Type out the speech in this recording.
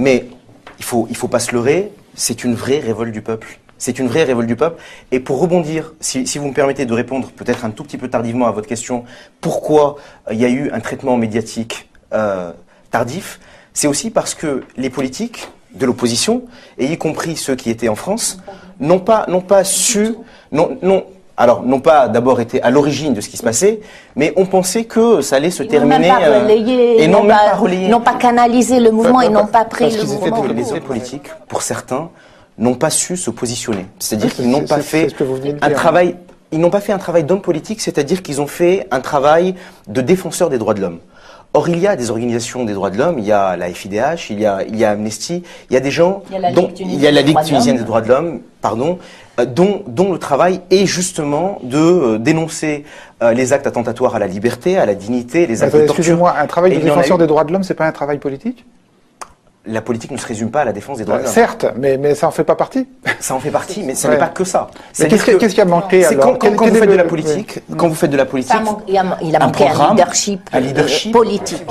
Mais il faut pas se leurrer, c'est une vraie révolte du peuple. C'est une vraie révolte du peuple. Et pour rebondir, si vous me permettez de répondre peut-être un tout petit peu tardivement à votre question, pourquoi il y a eu un traitement médiatique tardif, c'est aussi parce que les politiques de l'opposition, et y compris ceux qui étaient en France, n'ont pas su, n'ont pas d'abord été à l'origine de ce qui se passait, mais ont pensé que ça allait se terminer. Et n'ont pas canalisé le mouvement, ils n'ont pas pris le mouvement. Les hommes politiques, pour certains, n'ont pas su se positionner. C'est-à-dire qu'ils n'ont pas fait un travail. Ils n'ont pas fait un travail d'homme politique, c'est-à-dire qu'ils ont fait un travail de défenseur des droits de l'homme. Or, il y a des organisations des droits de l'homme, il y a la FIDH, il y a Amnesty, il y a des gens, il y a la Ligue tunisienne des droits de l'homme, dont le travail est justement de dénoncer les actes attentatoires à la liberté, à la dignité, les actes de torture. Excusez-moi, un travail de défenseur des droits de l'homme, c'est pas un travail politique ? La politique ne se résume pas à la défense des droits de l'homme. Certes, mais ça en fait pas partie. Ça en fait partie, mais ça n'est pas que ça. Qu'est-ce qui a manqué alors ? Quand vous faites de la politique, il a manqué un leadership politique.